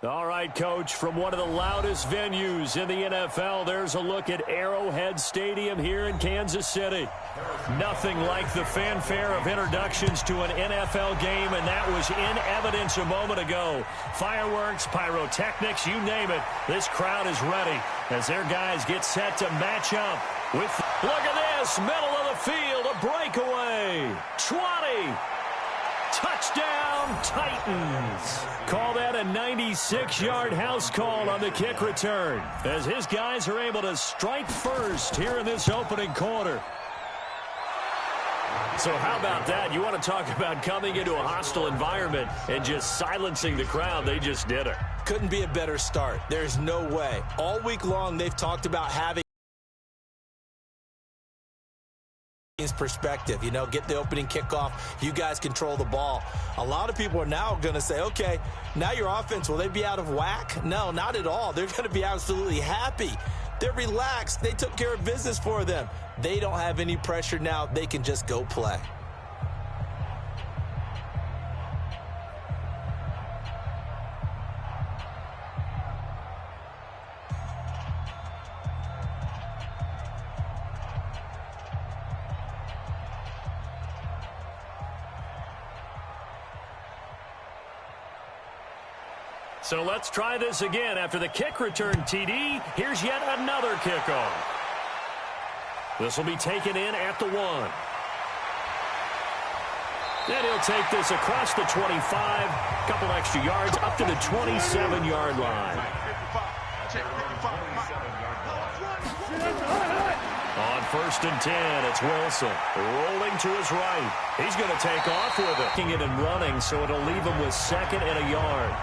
All right, Coach, from one of the loudest venues in the NFL, there's a look at Arrowhead Stadium here in Kansas City. Nothing like the fanfare of introductions to an NFL game, and that was in evidence a moment ago. Fireworks, pyrotechnics, you name it. This crowd is ready as their guys get set to match up with... Look at this, middle of the field, a breakaway. 20. Touchdown, Titans. Call that a 96-yard house call on the kick return as his guys are able to strike first here in this opening quarter. So how about that? You want to talk about coming into a hostile environment and just silencing the crowd. They just did it. Couldn't be a better start. There's no way. All week long they've talked about having perspective, get the opening kickoff, you guys control the ball. A lot of people are now going to say, okay, now your offense, will they be out of whack? No, not at all. They're going to be absolutely happy. They're relaxed. They took care of business for them. They don't have any pressure now. They can just go play. So let's try this again. After the kick return TD, here's yet another kickoff. This will be taken in at the 1. Then he'll take this across the 25, a couple extra yards up to the 27-yard line. On 1st and 10, it's Wilson rolling to his right. He's going to take off with it. Kicking it and running, so it'll leave him with 2nd and a yard.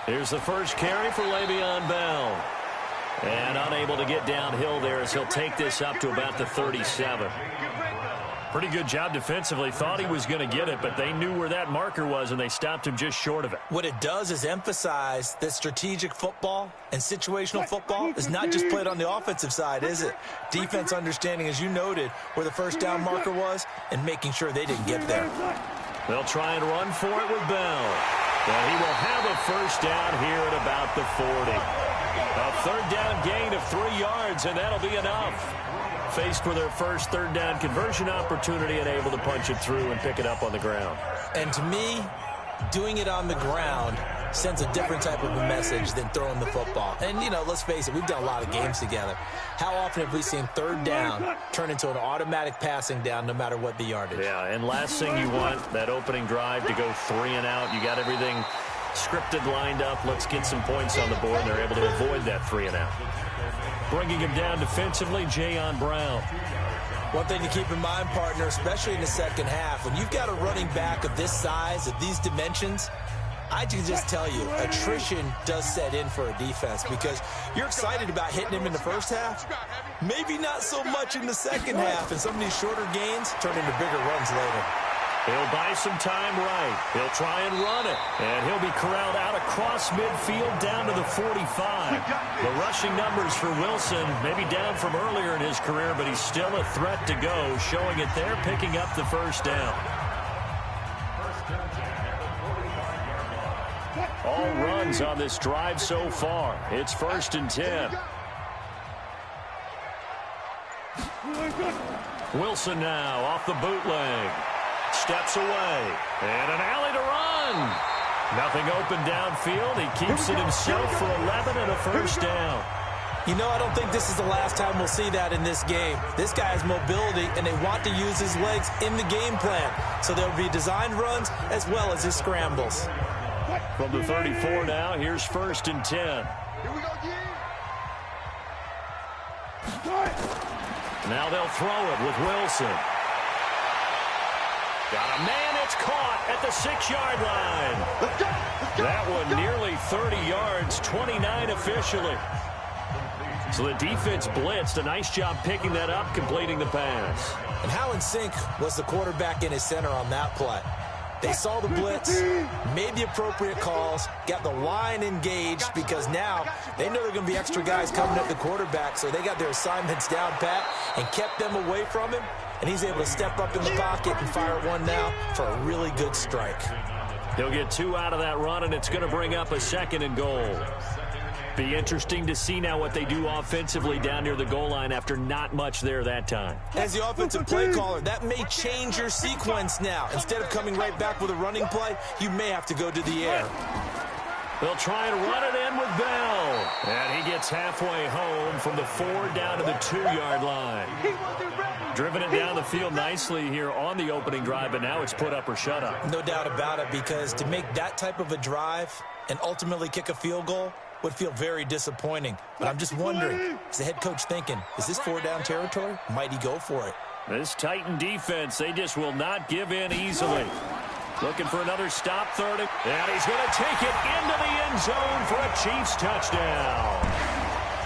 Here's the first carry for Le'Veon Bell. And unable to get downhill there as he'll take this up to about the 37. Pretty good job defensively. Thought he was going to get it, but they knew where that marker was, and they stopped him just short of it. What it does is emphasize that strategic football and situational football is not just played on the offensive side, is it? Defense understanding, as you noted, where the first down marker was and making sure they didn't get there. They'll try and run for it with Bell. And he will have a first down here at about the 40. A 3rd down gain of 3 yards, and that'll be enough. Faced with their first 3rd down conversion opportunity and able to punch it through and pick it up on the ground. And to me, doing it on the ground sends a different type of a message than throwing the football. And, let's face it, we've done a lot of games together. How often have we seen 3rd down turn into an automatic passing down no matter what the yardage? Yeah, and last thing you want, that opening drive to go 3 and out. You got everything scripted, lined up. Let's get some points on the board, and they're able to avoid that 3 and out. Bringing him down defensively, Jayon Brown. One thing to keep in mind, partner, especially in the second half, when you've got a running back of this size, of these dimensions, I can just tell you, attrition does set in for a defense because you're excited about hitting him in the first half. Maybe not so much in the second half, and some of these shorter gains turn into bigger runs later. He'll buy some time right. He'll try and run it. And he'll be corralled out across midfield down to the 45. The rushing numbers for Wilson maybe down from earlier in his career, but he's still a threat to go, showing it there, picking up the first down. All runs on this drive so far. It's 1st and 10. Wilson now off the bootleg. Steps away. And an alley to run. Nothing open downfield. He keeps it himself for 11 and a first down. I don't think this is the last time we'll see that in this game. This guy has mobility, and they want to use his legs in the game plan. So there'll be designed runs as well as his scrambles. From the 34 now, here's 1st and 10. Here we go again. Now they'll throw it with Wilson. Got a man, it's caught at the 6-yard line. That one nearly 30 yards, 29 officially. So the defense blitzed. A nice job picking that up, completing the pass. And how in sync was the quarterback in his center on that play? They saw the blitz, made the appropriate calls, got the line engaged because now they know there are going to be extra guys coming at the quarterback, so they got their assignments down pat and kept them away from him, and he's able to step up in the pocket and fire one now for a really good strike. He'll get 2 out of that run, and it's going to bring up a 2nd and goal. Be interesting to see now what they do offensively down near the goal line after not much there that time. As the offensive play caller, that may change your sequence now. Instead of coming right back with a running play, you may have to go to the air. They'll try and run it in with Bell. And he gets halfway home from the 4 down to the 2-yard line. Driven it down the field nicely here on the opening drive, but now it's put up or shut up. No doubt about it, because to make that type of a drive and ultimately kick a field goal would feel very disappointing. But I'm just wondering, is the head coach thinking, is this 4-down territory? Might he go for it? This Titan defense, they just will not give in easily. Looking for another stop, 30. And he's going to take it into the end zone for a Chiefs touchdown.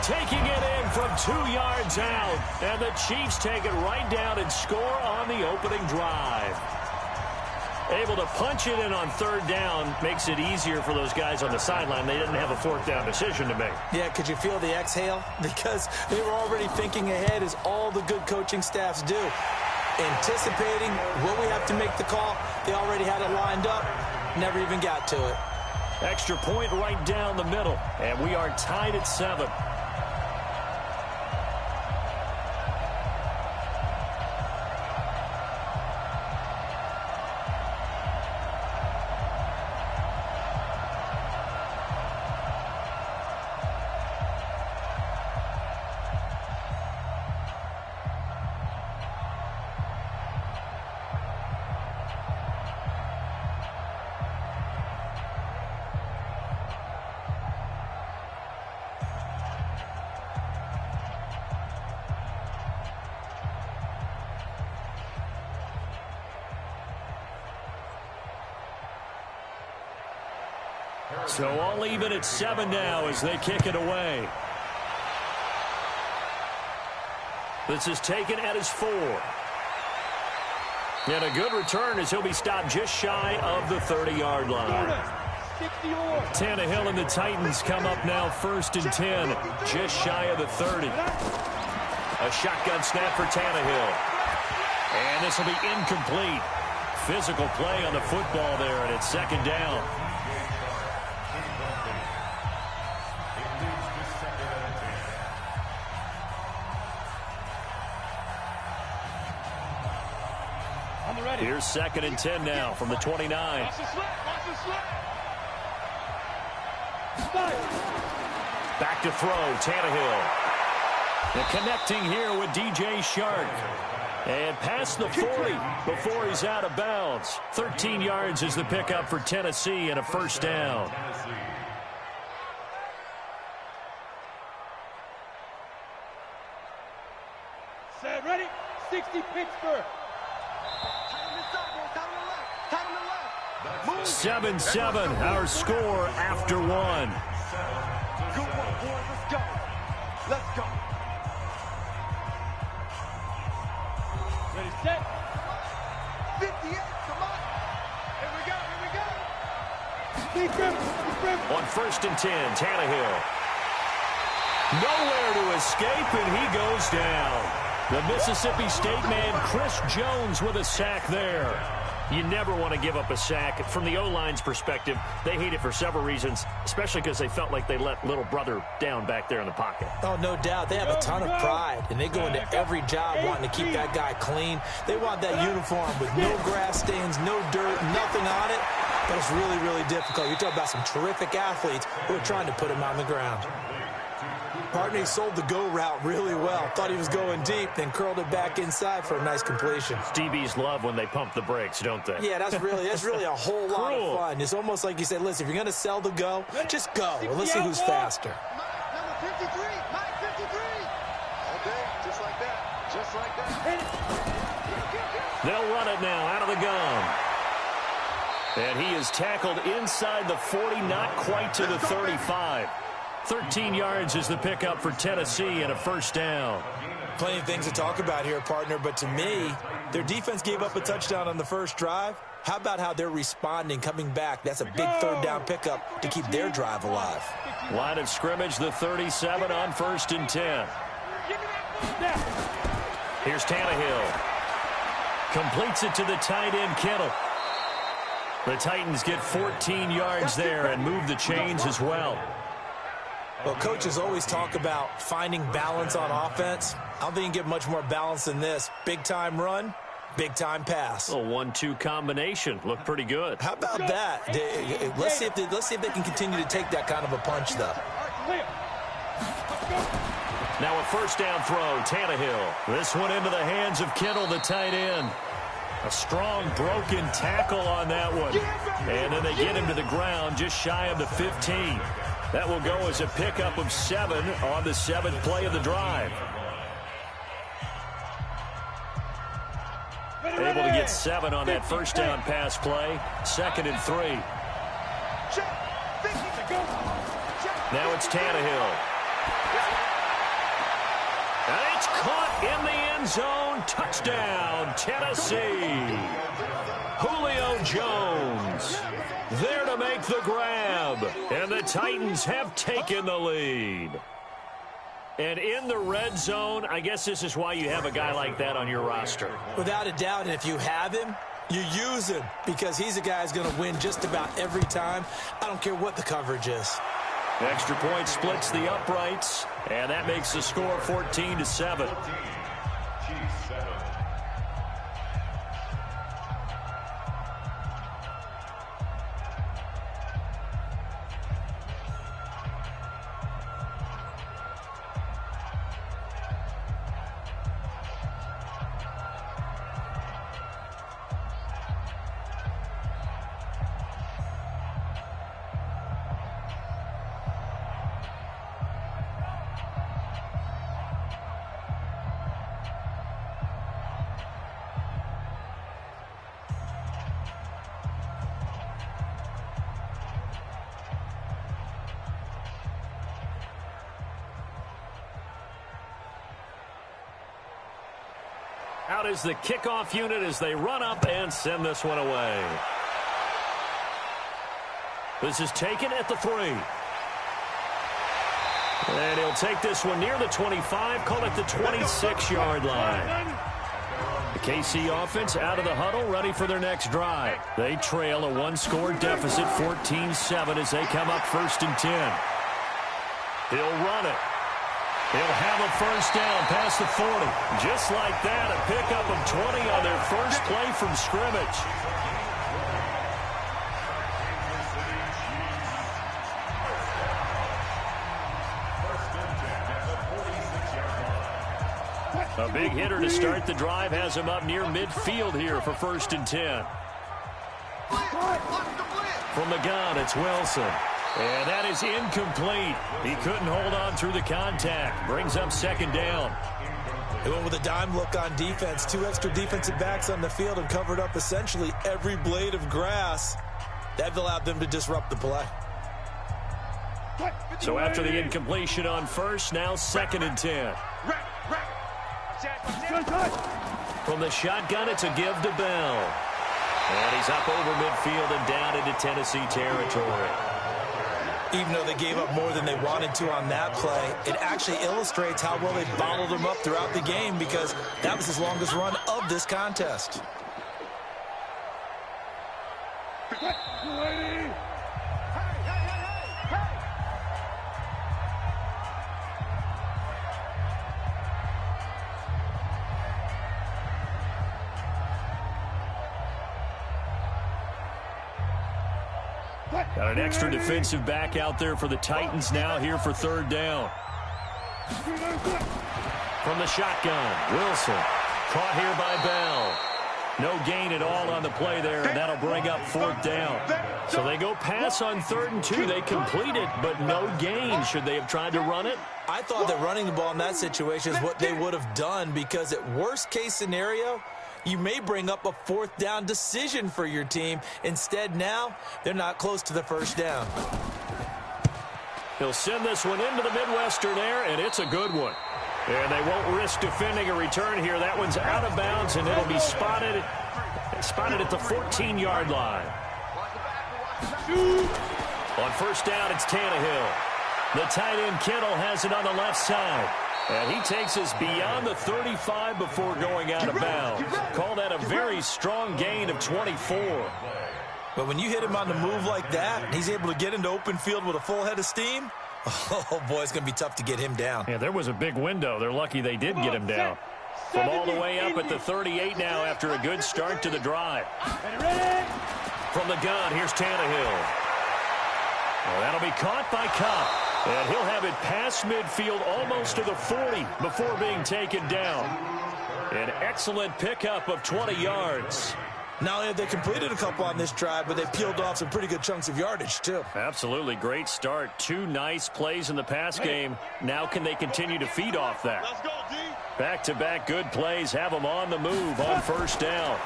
Taking it in from 2 yards out. And the Chiefs take it right down and score on the opening drive. Able to punch it in on 3rd down makes it easier for those guys on the sideline. They didn't have a 4th down decision to make. Yeah, could you feel the exhale? Because they were already thinking ahead, as all the good coaching staffs do. Anticipating what we have to make the call. They already had it lined up. Never even got to it. Extra point right down the middle. And we are tied at 7. So all even at 7 now as they kick it away. This is taken at his 4. And a good return as he'll be stopped just shy of the 30-yard line. Tannehill and the Titans come up now 1st and 10, just shy of the 30. A shotgun snap for Tannehill. And this will be incomplete. Physical play on the football there, and it's 2nd down. Here's 2nd and 10 now from the 29. Back to throw, Tannehill. And connecting here with DJ Shark. And past the 40 before he's out of bounds. 13 yards is the pickup for Tennessee and a 1st down. Set, ready? 60 Pittsburgh. 7-7, our score after 1. Good one, boys. Let's go. Let's go. Ready, set. 58, come on. Here we go, here we go. On 1st and 10, Tannehill. Nowhere to escape, and he goes down. The Mississippi State man, Chris Jones, with a sack there. You never want to give up a sack. From the O-line's perspective, they hate it for several reasons, especially because they felt like they let little brother down back there in the pocket. Oh, no doubt. They have a ton of pride, and they go into every job wanting to keep that guy clean. They want that uniform with no grass stains, no dirt, nothing on it. But it's really, really difficult. You're talking about some terrific athletes who are trying to put him on the ground. Partner sold the go route really well. Thought he was going deep, then curled it back inside for a nice completion. DBs love when they pump the brakes, don't they? Yeah, that's really a whole lot of fun. It's almost like you say, listen, if you're going to sell the go, just go. And let's see who's faster. Number 53, Mike 53. All day, just like that. Just like that. They'll run it now out of the gun. And he is tackled inside the 40, not quite to the 35. 13 yards is the pickup for Tennessee and a 1st down. Plenty of things to talk about here, partner, but to me, their defense gave up a touchdown on the first drive. How about how they're responding, coming back? That's a big third down pickup to keep their drive alive. Line of scrimmage, the 37 on 1st and 10. Here's Tannehill. Completes it to the tight end, Kittle. The Titans get 14 yards there and move the chains as well. Well, coaches always talk about finding balance on offense. I don't think you can get much more balance than this. Big-time run, big-time pass. A 1-2 combination. Looked pretty good. How about that? Let's see if they can continue to take that kind of a punch, though. Now a first down throw, Tannehill. This one into the hands of Kittle, the tight end. A strong broken tackle on that one. And then they get him to the ground just shy of the 15. That will go as a pickup of 7 on the 7th play of the drive. Able to get 7 on that first down pass play. 2nd and 3. Now it's Tannehill. And it's caught in the end zone. Touchdown, Tennessee. Julio Jones there to make the grab. And the Titans have taken the lead. And in the red zone, I guess this is why you have a guy like that on your roster. Without a doubt, and if you have him, you use him because he's a guy who's going to win just about every time. I don't care what the coverage is. Extra point splits the uprights, and that makes the score 14-7. Out is the kickoff unit as they run up and send this one away. This is taken at the 3. And he'll take this one near the 25, call it the 26-yard line. The KC offense out of the huddle, ready for their next drive. They trail a 1-score deficit, 14-7, as they come up 1st and 10. He'll run it. He'll have a first down past the 40. Just like that, a pickup of 20 on their first play from scrimmage. A big hitter to start the drive has him up near midfield here for 1st and 10. From the gun, it's Wilson. And that is incomplete. He couldn't hold on through the contact. Brings up 2nd down. They went with a dime look on defense. 2 extra defensive backs on the field and covered up essentially every blade of grass. That allowed them to disrupt the play. So after the incompletion on first, now 2nd and 10. From the shotgun, it's a give to Bell. And he's up over midfield and down into Tennessee territory. Even though they gave up more than they wanted to on that play, it actually illustrates how well they bottled them up throughout the game because that was his longest run of this contest. Got an extra defensive back out there for the Titans now here for 3rd down. From the shotgun, Wilson. Caught here by Bell. No gain at all on the play there, and that'll bring up 4th down. So they go pass on 3rd and 2. They complete it, but no gain. Should they have tried to run it? I thought that running the ball in that situation is what they would have done because at worst case scenario, you may bring up a 4th down decision for your team. Instead, now, they're not close to the 1st down. He'll send this one into the Midwestern air, and it's a good one. And they won't risk defending a return here. That one's out of bounds, and it'll be spotted at the 14-yard line. On first down, it's Tannehill. The tight end, Kittle, has it on the left side. And he takes us beyond the 35 before going out of bounds. Call that a very strong gain of 24. But when you hit him on the move like that, and he's able to get into open field with a full head of steam, oh, boy, it's going to be tough to get him down. Yeah, there was a big window. They're lucky they did get him down. From all the way up at the 38 now after a good start to the drive. From the gun, here's Tannehill. Well, that'll be caught by Cobb. And he'll have it past midfield almost to the 40 before being taken down. An excellent pickup of 20 yards. Not only have they completed a couple on this drive, but they peeled off some pretty good chunks of yardage, too. Absolutely great start. 2 nice plays in the pass game. Now can they continue to feed off that? Let's go, D. Back-to-back good plays have them on the move on first down.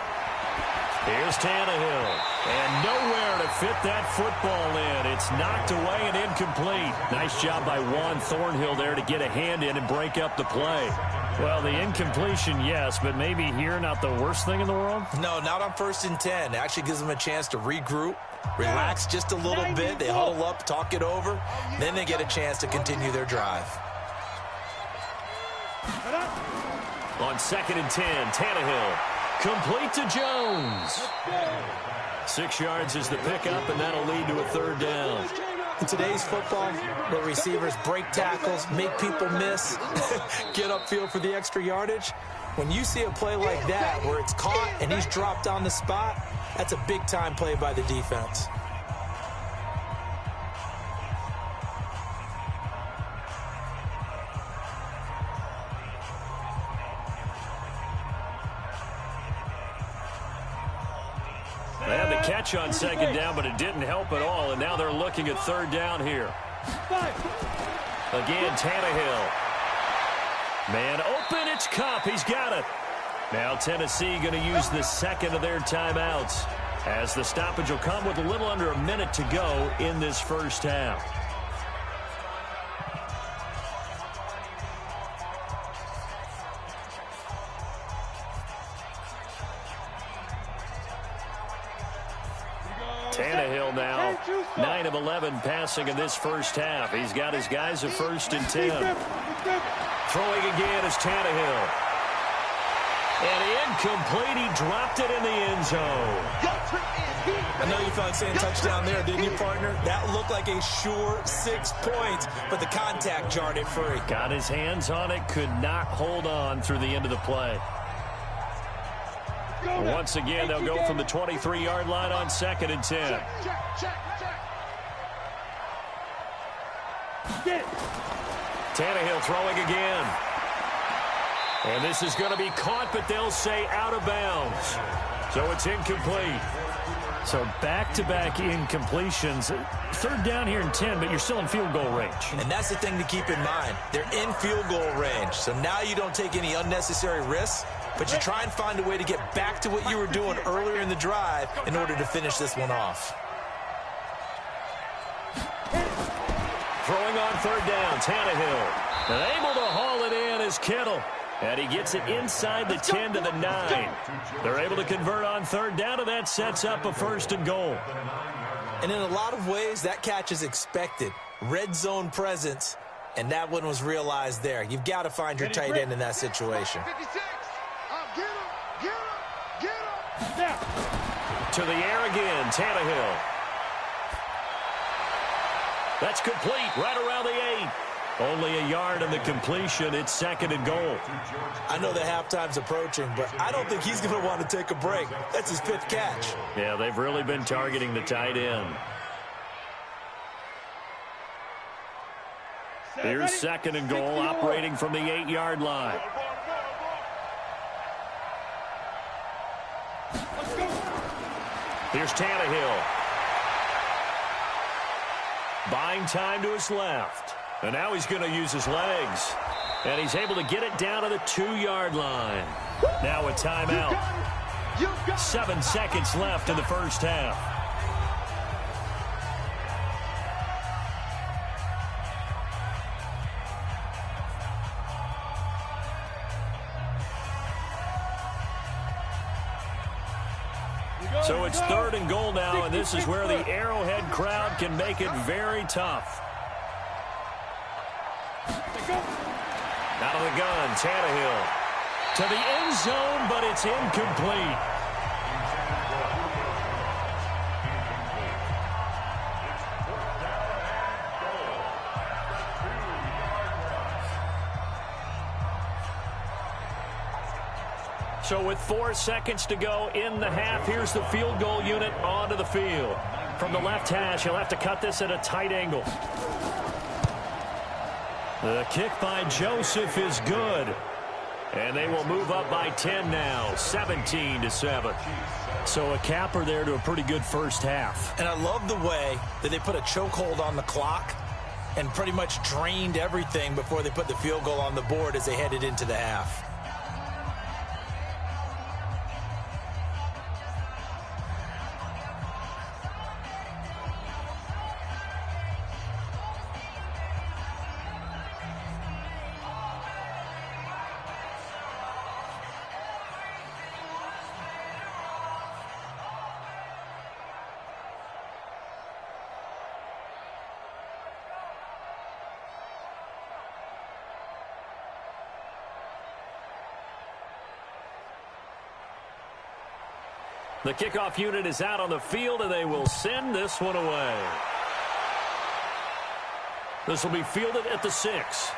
Here's Tannehill. And nowhere to fit that football in. It's knocked away and incomplete. Nice job by Juan Thornhill there to get a hand in and break up the play. Well, the incompletion, yes, but maybe here not the worst thing in the world? No, not on 1st and 10. It actually gives them a chance to regroup, relax just a little bit. They huddle up, talk it over. Then they get a chance to continue their drive. On 2nd and 10, Tannehill. Complete to Jones. 6 yards is the pickup, and that'll lead to a 3rd down. In today's football, where receivers break tackles, make people miss, get upfield for the extra yardage, when you see a play like that where it's caught and he's dropped on the spot, that's a big-time play by the defense. They had the catch on 2nd down, but it didn't help at all, and now they're looking at 3rd down here. Again, Tannehill. Man open, it's Kupp. He's got it. Now Tennessee going to use the 2nd of their timeouts, as the stoppage will come with a little under a minute to go in this first half. Tannehill now 9 of 11 passing in this first half. He's got his guys at 1st and 10. Throwing again is Tannehill. And incomplete. He dropped it in the end zone. I know you felt like saying touchdown there, didn't you, partner? That looked like a sure 6 points, but the contact jarred it free. Got his hands on it, could not hold on through the end of the play. Once again, they'll go from the 23-yard line on 2nd and 10. Tannehill throwing again. And this is going to be caught, but they'll say out of bounds. So it's incomplete. So back-to-back incompletions. 3rd down here and 10, but you're still in field goal range. And that's the thing to keep in mind. They're in field goal range. So now you don't take any unnecessary risks, but you try and find a way to get back to what you were doing earlier in the drive in order to finish this one off. Throwing on 3rd down, Tannehill. And able to haul it in is Kittle. And he gets it inside the 10 to the 9. They're able to convert on 3rd down, and that sets up a 1st and goal. And in a lot of ways, that catch is expected. Red zone presence, and that one was realized there. You've got to find your tight end in that situation. To the air again, Tannehill. That's complete right around the 8. Only a yard on the completion. It's 2nd and goal. I know the halftime's approaching, but I don't think he's going to want to take a break. That's his 5th catch. Yeah, they've really been targeting the tight end. Here's 2nd and goal, operating from the 8-yard line. Here's Tannehill. Buying time to his left. And now he's going to use his legs. And he's able to get it down to the 2-yard line. Now a timeout. 7 seconds left in the first half. So it's 3rd and goal now, and this is where the Arrowhead crowd can make it very tough. Out of the gun, Tannehill. To the end zone, but it's incomplete. So with 4 seconds to go in the half, here's the field goal unit onto the field. From the left hash, he'll have to cut this at a tight angle. The kick by Joseph is good. And they will move up by 10 now, 17-7. So a capper there to a pretty good first half. And I love the way that they put a chokehold on the clock and pretty much drained everything before they put the field goal on the board as they headed into the half. The kickoff unit is out on the field, and they will send this one away. This will be fielded at the 6.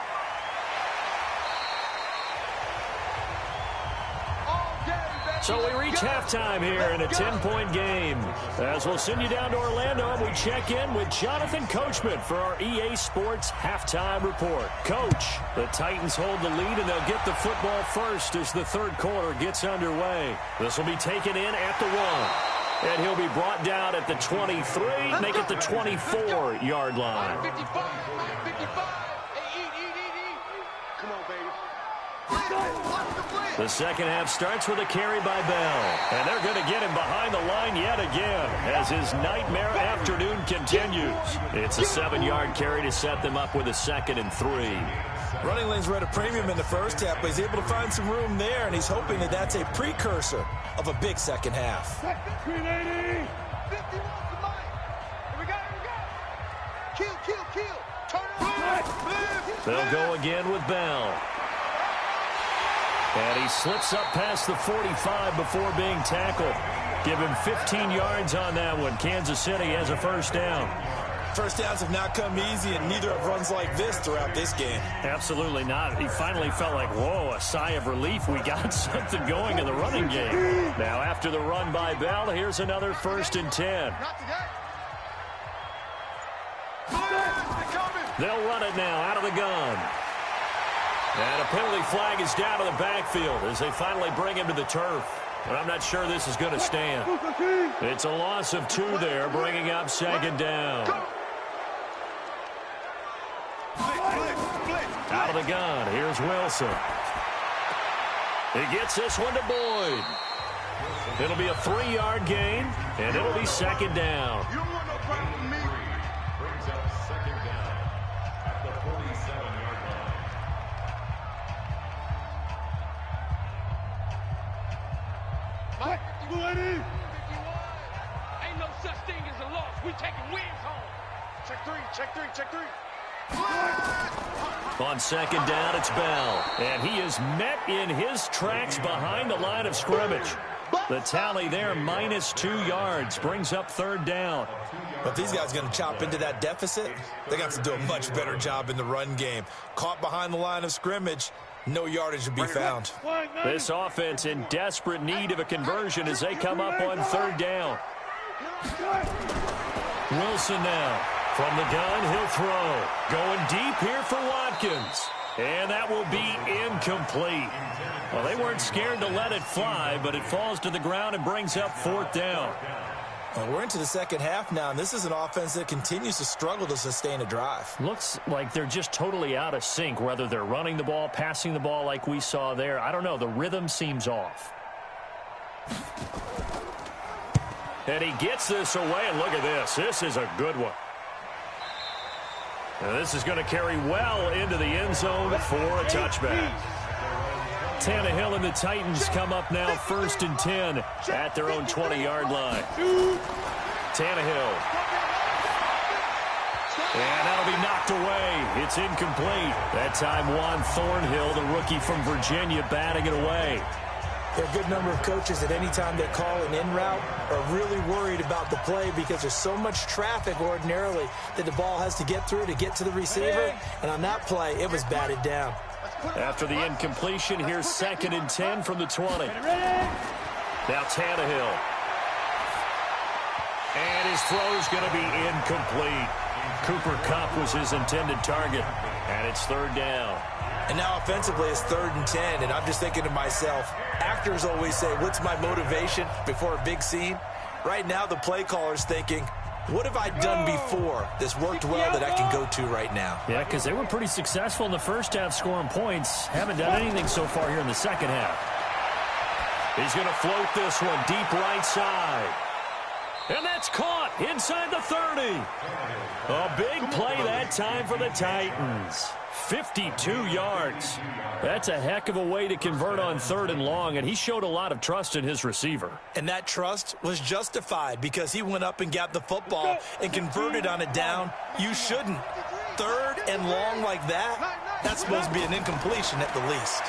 So we reach halftime here in a 10-point game. As we'll send you down to Orlando, and we check in with Jonathan Coachman for our EA Sports Halftime Report. Coach, the Titans hold the lead, and they'll get the football first as the 3rd quarter gets underway. This will be taken in at the 1. And he'll be brought down at the 23, make it the 24-yard line. 55. Come on, baby. The second half starts with a carry by Bell. And they're going to get him behind the line yet again as his nightmare afternoon continues. It's a 7-yard carry to set them up with a 2nd and 3. Running lanes were at a premium in the first half, but he's able to find some room there, and he's hoping that that's a precursor of a big second half. 380. 50 wants the mic. Here we go. Kill. Turn it. They'll go again with Bell. And he slips up past the 45 before being tackled. Give him 15 yards on that one. Kansas City has a first down. First downs have not come easy, and neither have runs like this throughout this game. Absolutely not. He finally felt like, whoa, a sigh of relief. We got something going in the running game. Now, after the run by Bell, here's another 1st and 10. They'll run it now out of the gun. And a penalty flag is down to the backfield as they finally bring him to the turf. But I'm not sure this is going to stand. It's a loss of 2 there, bringing up 2nd down. Out of the gun, here's Wilson. He gets this one to Boyd. It'll be a 3-yard gain, and it'll be 2nd down. You don't want no problem with me. Brings up 2nd down at the 47-yard line. Mike, 51. Ain't no such thing as a loss. We taking wins home. Check three. On 2nd down, it's Bell. And he is met in his tracks behind the line of scrimmage. The tally there, -2 yards, brings up 3rd down. But these guys are going to chop into that deficit. They're going to have to do a much better job in the run game. Caught behind the line of scrimmage, no yardage to be found. This offense in desperate need of a conversion as they come up on 3rd down. Wilson now. From the gun, he'll throw. Going deep here for Watkins. And that will be incomplete. Well, they weren't scared to let it fly, but it falls to the ground and brings up 4th down. Well, we're into the second half now, and this is an offense that continues to struggle to sustain a drive. Looks like they're just totally out of sync, whether they're running the ball, passing the ball like we saw there. I don't know. The rhythm seems off. And he gets this away, and look at this. This is a good one. And this is going to carry well into the end zone for a touchback. Tannehill and the Titans come up now 1st and 10 at their own 20-yard line. Tannehill. And that'll be knocked away. It's incomplete. That time Juan Thornhill, the rookie from Virginia, batting it away. There are a good number of coaches that any time they call an in route are really worried about the play because there's so much traffic ordinarily that the ball has to get through to get to the receiver. And on that play, it was batted down. After the incompletion, here's 2nd and 10 from the 20. Now Tannehill. And his throw's going to be incomplete. Cooper Kupp was his intended target, and it's 3rd down. And now offensively it's 3rd and 10, and I'm just thinking to myself, actors always say, what's my motivation before a big scene? Right now the play caller's thinking, what have I done before that's worked well that I can go to right now? Yeah, because they were pretty successful in the first half scoring points. Haven't done anything so far here in the second half. He's going to float this one deep right side. And that's caught inside the 30. A big play that time for the Titans. 52 yards. That's a heck of a way to convert on 3rd and long, and he showed a lot of trust in his receiver. And that trust was justified because he went up and got the football and converted on a down. You shouldn't. 3rd and long like that, that's supposed to be an incompletion at the least.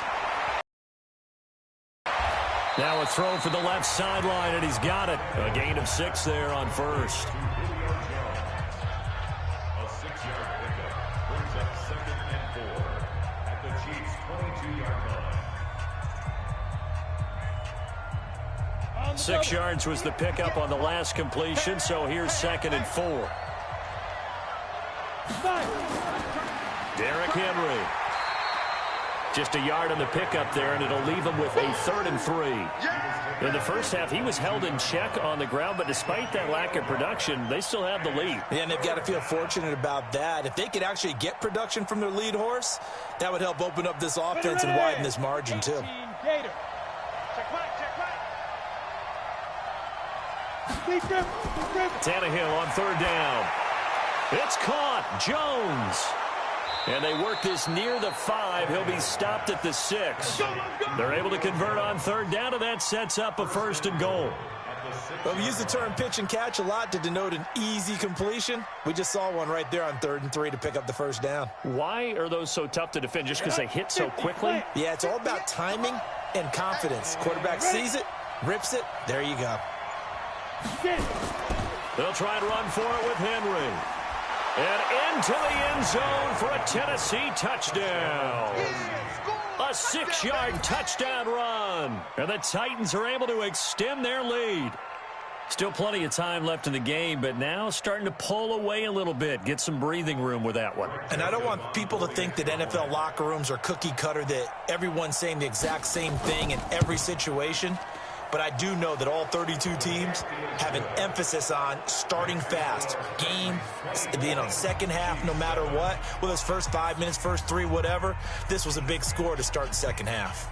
Now a throw for the left sideline, and he's got it. A gain of 6 there on 1st. A 6-yard pickup brings up 2nd and 4 at the Chiefs' 22-yard line. 6 yards was the pickup on the last completion, so here's 2nd and 4. Derrick Henry. Just a yard on the pickup there, and it'll leave him with a 3rd and 3. In the first half, he was held in check on the ground, but despite that lack of production, they still have the lead. Yeah, and they've got to feel fortunate about that. If they could actually get production from their lead horse, that would help open up this offense and widen this margin, too. Tannehill on 3rd down. It's caught. Jones. And they work this near the 5. He'll be stopped at the 6. They're able to convert on 3rd down, and that sets up a 1st and goal. Well, we use the term pitch and catch a lot to denote an easy completion. We just saw one right there on 3rd and 3 to pick up the 1st down. Why are those so tough to defend? Just because they hit so quickly? Yeah, it's all about timing and confidence. Quarterback sees it, rips it, there you go. They'll try and run for it with Henry. And into the end zone for a Tennessee touchdown. A 6-yard touchdown run. And the Titans are able to extend their lead. Still plenty of time left in the game, but now starting to pull away a little bit. Get some breathing room with that one. And I don't want people to think that NFL locker rooms are cookie cutter, that everyone's saying the exact same thing in every situation. But I do know that all 32 teams have an emphasis on starting fast. Game, second half, no matter what. Whether it's first 5 minutes, first 3, whatever. This was a big score to start the second half.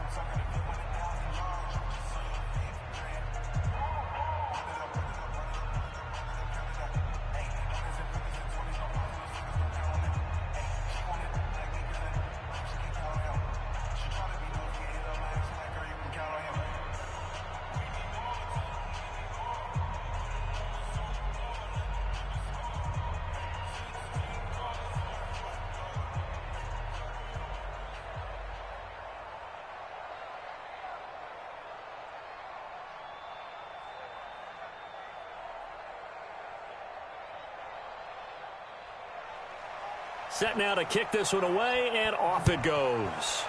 Set now to kick this one away, and off it goes.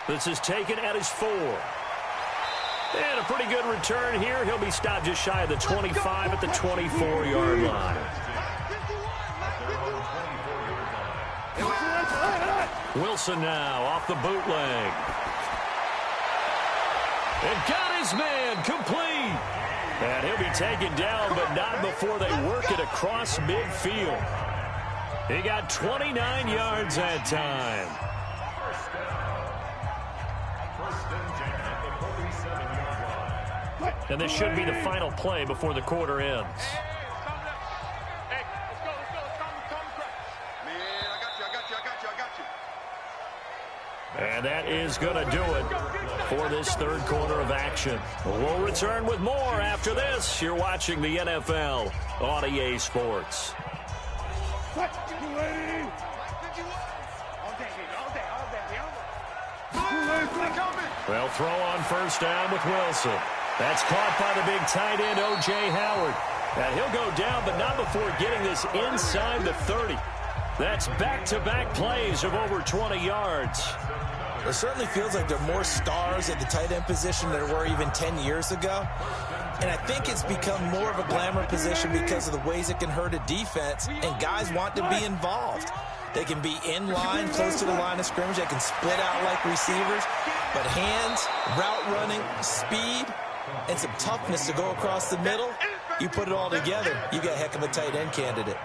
This is taken at his 4. And a pretty good return here. He'll be stopped just shy of the 25 at the 24-yard line. Wilson now off the bootleg. And got his man complete. And he'll be taken down, but not before they work it across midfield. He got 29 yards that time. And this should be the final play before the quarter ends. And that is going to do it for this third quarter of action. We'll return with more after this. You're watching the NFL on EA Sports. Well, throw on first down with Wilson. That's caught by the big tight end, O.J. Howard. And he'll go down, but not before getting this inside the 30. That's back-to-back plays of over 20 yards. It certainly feels like there are more stars at the tight end position than there were even 10 years ago. And I think it's become more of a glamour position because of the ways it can hurt a defense, and guys want to be involved. They can be in line, close to the line of scrimmage. They can split out like receivers. But hands, route running, speed, and some toughness to go across the middle, you put it all together, you got a heck of a tight end candidate.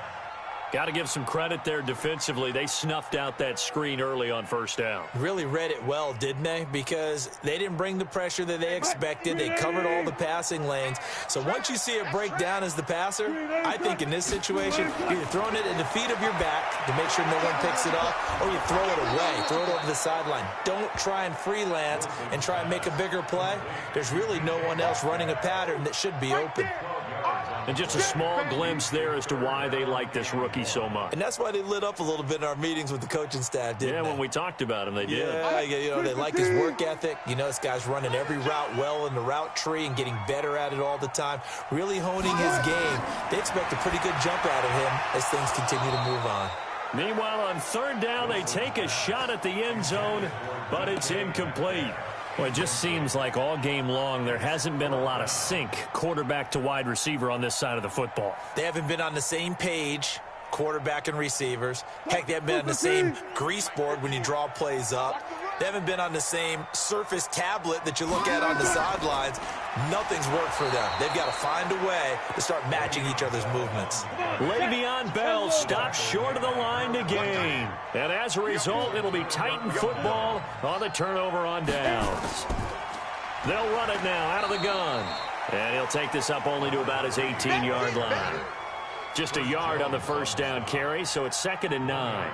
Got to give some credit there defensively. They snuffed out that screen early on first down. Really read it well, didn't they? Because they didn't bring the pressure that they expected. They covered all the passing lanes. So once you see it break down as the passer, I think in this situation, you're either throwing it at the feet of your back to make sure no one picks it up, or you throw it away, throw it over the sideline. Don't try and freelance and try and make a bigger play. There's really no one else running a pattern that should be open. And just a small glimpse there as to why they like this rookie so much. And that's why they lit up a little bit in our meetings with the coaching staff, didn't they? Yeah, when we talked about him, they did. Yeah, you know, they like his work ethic. You know, this guy's running every route well in the route tree and getting better at it all the time, really honing his game. They expect a pretty good jump out of him as things continue to move on. Meanwhile, on third down, they take a shot at the end zone, but it's incomplete. Well, it just seems like all game long there hasn't been a lot of sync quarterback to wide receiver on this side of the football. They haven't been on the same page, quarterback and receivers. Heck, they haven't been on the same grease board when you draw plays up. They haven't been on the same Surface tablet that you look at on the sidelines. Nothing's worked for them. They've got to find a way to start matching each other's movements. Le'Veon Bell stops short of the line to gain. And as a result, it'll be Titan football on the turnover on downs. They'll run it now out of the gun. And he'll take this up only to about his 18-yard line. Just a yard on the first down carry, so it's 2nd and 9.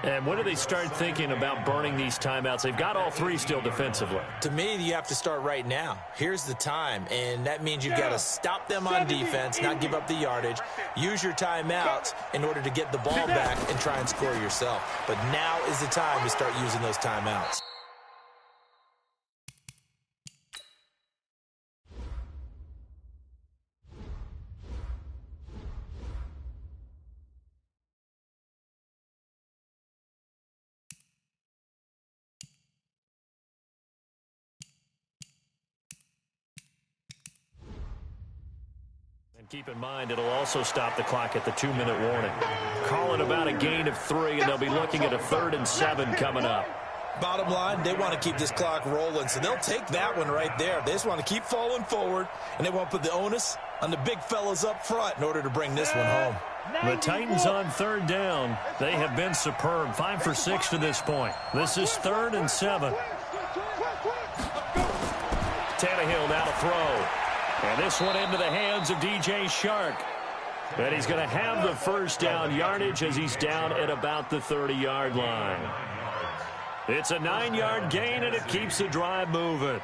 And when do they start thinking about burning these timeouts? They've got all three still defensively. To me, you have to start right now. Here's the time, and that means you've got to stop them on defense, not give up the yardage, use your timeouts in order to get the ball back and try and score yourself. But now is the time to start using those timeouts. Keep in mind, it'll also stop the clock at the 2-minute warning. Call it about a gain of 3, and they'll be looking at a 3rd and 7 coming up. Bottom line, they want to keep this clock rolling, so they'll take that one right there. They just want to keep falling forward, and they want to put the onus on the big fellas up front in order to bring this one home. The Titans on third down. They have been superb, 5 for 6 to this point. This is 3rd and 7. Tannehill now to throw. And this one into the hands of DJ Shark. And he's going to have the first down yardage as he's down at about the 30-yard line. It's a 9-yard gain, and it keeps the drive moving.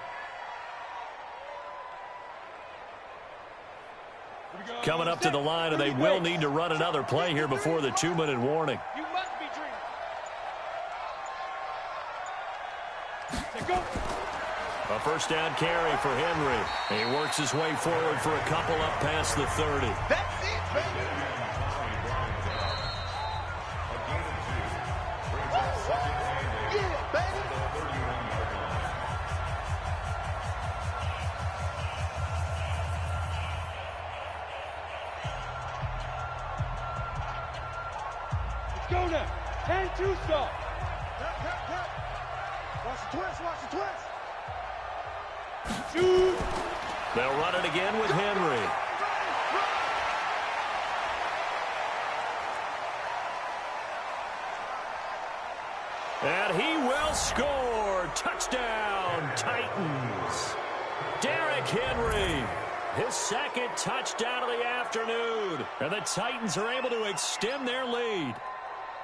Coming up to the line, and they will need to run another play here before the 2-minute warning. You must be dreaming. Go. A first down carry for Henry. He works his way forward for a couple up past the 30. That's it, baby. Get it, baby. Let's go now. 10-2 stop. Cut. Watch the twist, watch the twist. Shoot. They'll run it again with Henry. And he will score. Touchdown, Titans. Derrick Henry, his 2nd touchdown of the afternoon. And the Titans are able to extend their lead.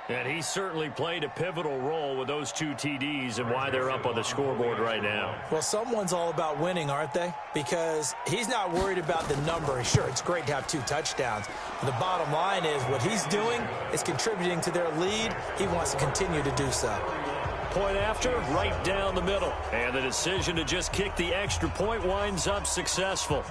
And he certainly played a pivotal role with those 2 TDs and why they're up on the scoreboard right now. Well, someone's all about winning, aren't they? Because he's not worried about the number. Sure, it's great to have 2 touchdowns. But the bottom line is what he's doing is contributing to their lead. He wants to continue to do so. Point after, right down the middle. And the decision to just kick the extra point winds up successful.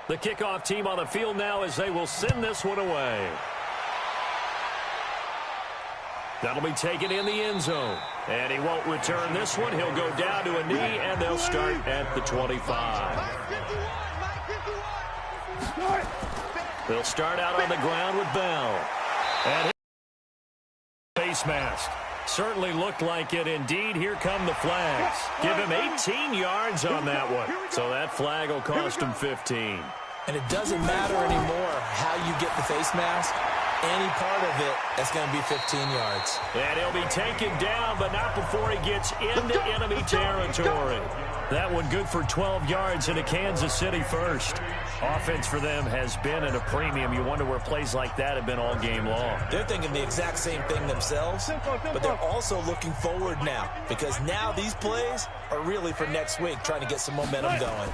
The kickoff team on the field now as they will send this one away. That'll be taken in the end zone. And he won't return this one. He'll go down to a knee, and they'll start at the 25. They'll start out on the ground with Bell. And his face mask. Certainly looked like it. Indeed, here come the flags. Give him 18 yards on that one. So that flag will cost him 15. And it doesn't matter anymore how you get the face mask. Any part of it, that's going to be 15 yards. And he'll be taken down, but not before he gets into enemy territory. That one good for 12 yards into Kansas City first. Offense for them has been at a premium. You wonder where plays like that have been all game long. They're thinking the exact same thing themselves, but they're also looking forward now because now these plays are really for next week, trying to get some momentum going.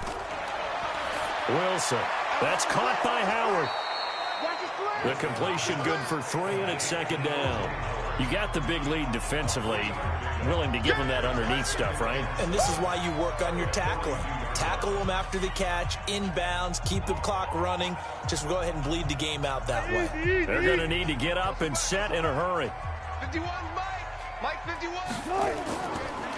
Wilson. That's caught by Howard. The completion good for 3, and it's second down. You got the big lead defensively. Willing to give them that underneath stuff, right? And this is why you work on your tackling. Tackle them after the catch, inbounds, keep the clock running. Just go ahead and bleed the game out that way. They're going to need to get up and set in a hurry. 51, Mike 51.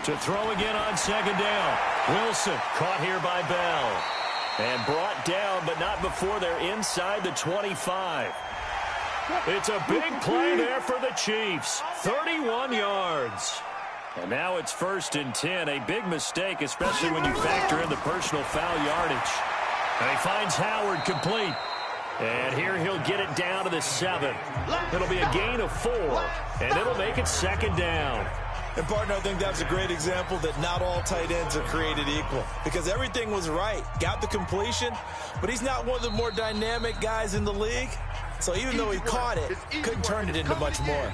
To throw again on second down. Wilson caught here by Bell. And brought down, but not before they're inside the 25. It's a big play there for the Chiefs. 31 yards. And now it's 1st and 10. A big mistake, especially when you factor in the personal foul yardage. And he finds Howard complete. And here he'll get it down to the 7. It'll be a gain of 4. And it'll make it second down. And, partner, I think that's a great example that not all tight ends are created equal because everything was right. Got the completion, but he's not one of the more dynamic guys in the league. So even though he caught it, couldn't turn it into much more.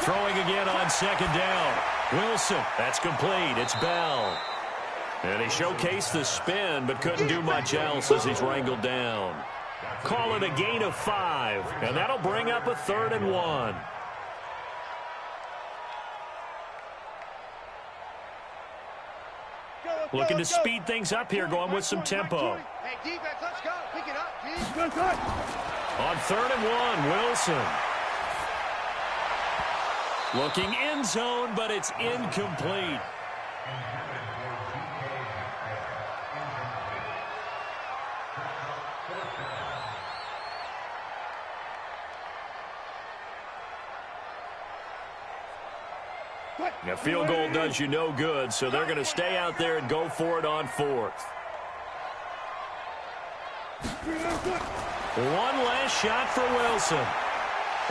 Throwing again on second down. Wilson, that's complete. It's Bell. And he showcased the spin, but couldn't do much else as he's wrangled down. Call it a gain of 5, and that'll bring up a 3rd and 1. Looking to speed things up here, going with some tempo. Hey, defense, let's go. Pick it up, G. On 3rd and 1, Wilson. Looking end zone, but it's incomplete. A field goal does you no good, so they're going to stay out there and go for it on 4th. One last shot for Wilson.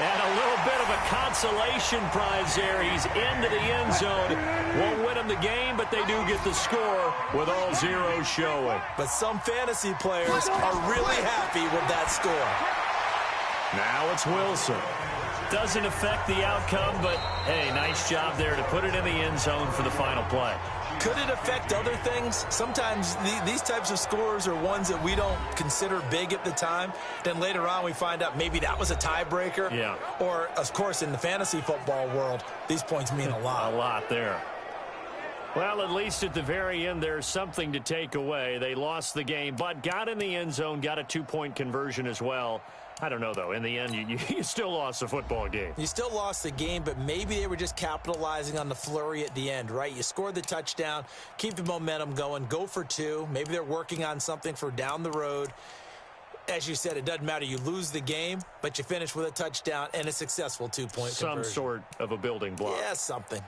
And a little bit of a consolation prize there. He's into the end zone. Won't win them the game, but they do get the score with all zeros showing. But some fantasy players are really happy with that score. Now it's Wilson. Doesn't affect the outcome, but, hey, nice job there to put it in the end zone for the final play. Could it affect other things? Sometimes these types of scores are ones that we don't consider big at the time. Then later on we find out maybe that was a tiebreaker. Yeah. Or, of course, in the fantasy football world, these points mean a lot. A lot there. Well, at least at the very end, there's something to take away. They lost the game, but got in the end zone, got a 2-point conversion as well. I don't know, though. In the end, you still lost the football game. You still lost the game, but maybe they were just capitalizing on the flurry at the end, right? You scored the touchdown, keep the momentum going, go for 2. Maybe they're working on something for down the road. As you said, it doesn't matter. You lose the game, but you finish with a touchdown and a successful 2-point conversion. Some sort of a building block. Yeah, something.